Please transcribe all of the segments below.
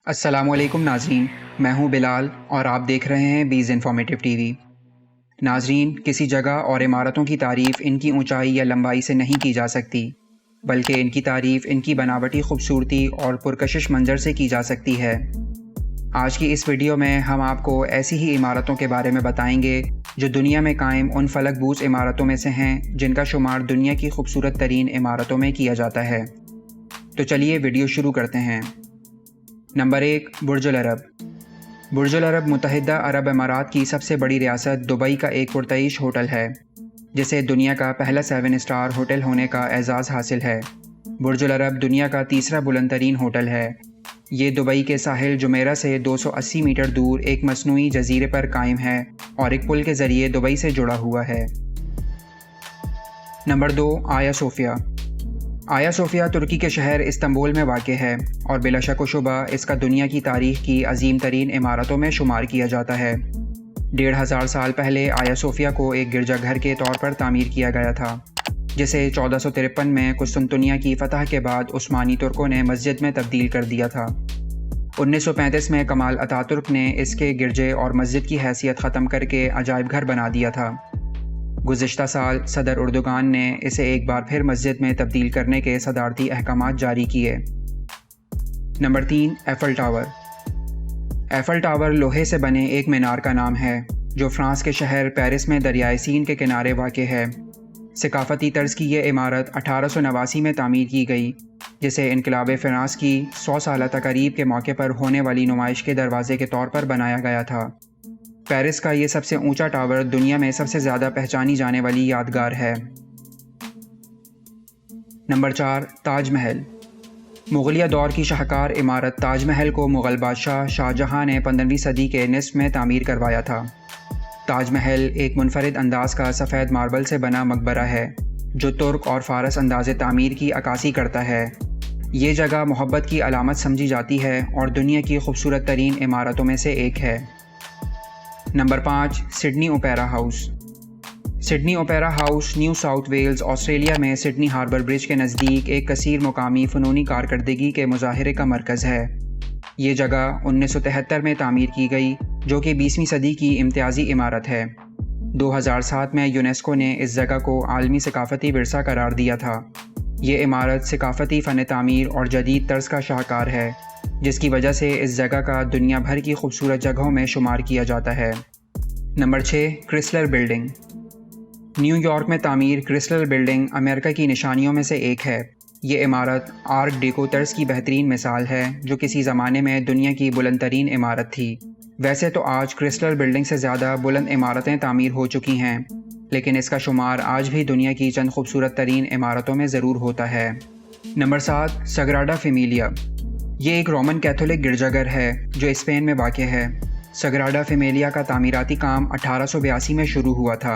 अस्सलामु अलैकुम नाज़रीन, मैं हूं बिलाल और आप देख रहे हैं बीज़ इन्फॉर्मेटिव टीवी। नाज़रीन, किसी जगह और इमारतों की तारीफ़ इनकी ऊंचाई या लंबाई से नहीं की जा सकती, बल्कि इनकी तारीफ़ इनकी बनावटी खूबसूरती और पुरकशिश मंजर से की जा सकती है। आज की इस वीडियो में हम आपको ऐसी ही इमारतों के बारे में बताएंगे जो दुनिया में कायम उन फलकबूस इमारतों में से हैं जिनका शुमार दुनिया की खूबसूरत तरीन इमारतों में किया जाता है। तो चलिए वीडियो शुरू करते हैं। नंबर 1, बुर्ज अल अरब। बुर्ज अल अरब मुत्तहिदा अरब अमारात की सबसे बड़ी रियासत दुबई का एक पुरतईश होटल है, जिसे दुनिया का पहला 7 स्टार होटल होने का एजाज़ हासिल है। बुर्ज अल अरब दुनिया का तीसरा बुलंद तरीन होटल है। ये दुबई के साहिल जुमेरा से 280 मीटर दूर एक मसनूई जजीरे पर कायम है और एक पुल के ज़रिए दुबई से जुड़ा हुआ है। नंबर 2, आया सोफिया। आया सोफिया तुर्की के शहर इस्तांबुल में वाक़ है और बिला शक व शुबा इसका दुनिया की तारीख़ की अजीम तरीन इमारतों में शुमार किया जाता है। 1500 साल पहले आया सोफिया को एक गिरजाघर के तौर पर तामीर किया गया था, जिसे 1453 में कुस्तुनतुनिया की फ़तह के बाद उस्मानी तुर्कों ने मस्जिद में तब्दील कर दिया था। 1935 में कमाल अतातुर्क ने इसके गिरजे और मस्जिद की हैसियत ख़त्म करके अजायब घर बना दिया था। गुज़िश्ता साल सदर उर्दुगान ने इसे एक बार फिर मस्जिद में तब्दील करने के सदारती अहकामात जारी किए। Number 3, apple tower. Apple tower लोहे से बने एक मीनार का नाम है जो फ्रांस के शहर पेरिस में दरियाए सीन के किनारे वाक़ है। सकाफ़ती तर्ज की ये इमारत 1889 में तामीर की गई, जिसे इनकलाब फ्रांस की 100 साला तक़रीब के मौके पर होने वाली नुमाइश के दरवाज़े के तौर पर बनाया गया था। पेरिस का ये सबसे ऊंचा टावर दुनिया में सबसे ज़्यादा पहचानी जाने वाली यादगार है। नंबर 4, ताज महल। मुग़लिया दौर की शाहकार इमारत ताज महल को मुग़ल बादशाह शाहजहां ने 15वीं सदी के निस्फ़ में तामीर करवाया था। ताज महल एक मुनफरिद अंदाज का सफ़ेद मार्बल से बना मकबरा है जो तुर्क और फ़ारस अंदाज़ तामीर की अक्कासी करता है। ये जगह मोहब्बत की अलामत समझी जाती है और दुनिया की खूबसूरत तरीन इमारतों में से एक है। Number 5, Sydney Opera House. Sydney Opera House New South Wales Australia में सिडनी हार्बर ब्रिज के नज़दीक एक कसीर मुकामी फ़नूनी कारकर्दगी के मुज़ाहरे का मरकज़ है। ये जगह 1973 में तामीर की गई, जो कि 20वीं सदी की इम्तियाज़ी इमारत है। 2007 में यूनेस्को ने इस जगह को आलमी सकाफ़ती विरसा करार दिया था। ये इमारत सकाफ़ती फ़न तामीर और जदीद तर्ज का शाहकार है, जिसकी वजह से इस जगह का दुनिया भर की खूबसूरत जगहों में शुमार किया जाता है। Number 6, Chrysler building. न्यूयॉर्क में तामीर क्रिसलर बिल्डिंग अमेरिका की निशानियों में से एक है। ये इमारत आर्ट डेको तर्ज की बेहतरीन मिसाल है, जो किसी ज़माने में दुनिया की बुलंद तरीन इमारत थी। वैसे तो आज क्रिसलर बिल्डिंग से ज़्यादा बुलंद इमारतें तामीर हो चुकी हैं, लेकिन इसका शुमार आज भी दुनिया की चंद खूबसूरत तरीन इमारतों में ज़रूर होता है। नंबर 7, सग्राडा फेमिलिया। ये एक रोमन कैथोलिक गिरजाघर है जो स्पेन में वाक़ है। सग्राडा फेमिलिया का तामीराती काम 1882 में शुरू हुआ था।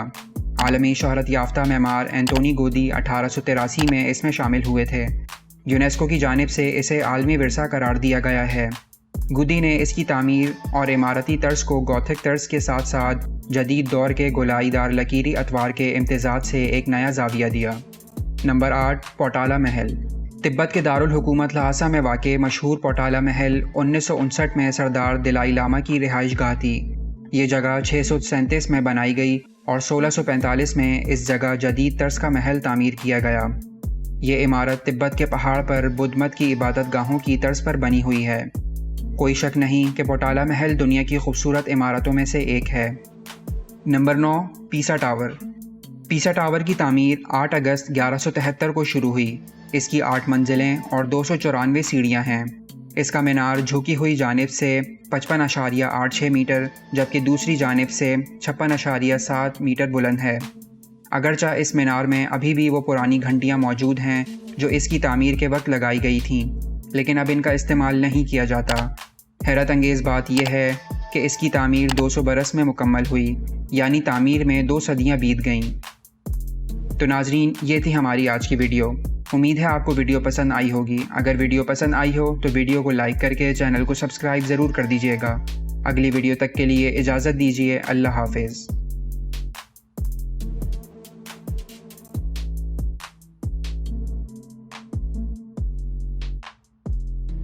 आलमी शोहरत याफ्ता मेमार एंटोनी गोदी 1883 में इसमें शामिल हुए थे। यूनेस्को की जानिब से इसे आलमी विरसा करार दिया गया है। गुदी ने इसकी तामीर और इमारती तर्ज को गॉथिक तर्ज के साथ साथ जदीद दौर के गोलाईदार लकीरी अतवार के इम्तिज़ाज से एक नया ज़ाविया दिया। नंबर 8, पोटाला महल। तिब्बत के दारुल हुकूमत लहासा में वाक़े मशहूर पोटाला महल 1959 में सरदार दलाई लामा की रिहाइश गाह थी। ये जगह 637 में बनाई गई और 1645 में इस जगह जदीद तर्ज का महल तामीर किया गया। ये इमारत तिब्बत के पहाड़ पर बुद्ध मत की इबादत गाहों की तर्ज पर बनी हुई है। कोई शक नहीं कि पोटाला महल दुनिया की खूबसूरत इमारतों में से एक है। नंबर 9, पीसा टावर। पीसा टावर की तामीर 8 अगस्त 1173 को शुरू हुई। इसकी 8 मंजिलें और 294 सीढ़ियाँ हैं। इसका मीनार झुकी हुई जानिब से 55.86 मीटर जबकि दूसरी जानिब से 56.7 मीटर बुलंद है। अगरचा इस मीनार में अभी भी वो पुरानी घंटियाँ मौजूद हैं जो इसकी तामीर के वक्त लगाई गई थीं, लेकिन अब इनका इस्तेमाल नहीं किया जाता। हैरत अंगेज़ बात यह है कि इसकी तामीर 200 बरस में मुकम्मल हुई, यानी तामीर में 2 सदियाँ बीत गईं। तो नाजरीन, ये थी हमारी आज की वीडियो। उम्मीद है आपको वीडियो पसंद आई होगी। अगर वीडियो पसंद आई हो तो वीडियो को लाइक करके चैनल को सब्सक्राइब ज़रूर कर दीजिएगा। अगली वीडियो तक के लिए इजाज़त दीजिए। अल्लाह हाफ़िज़।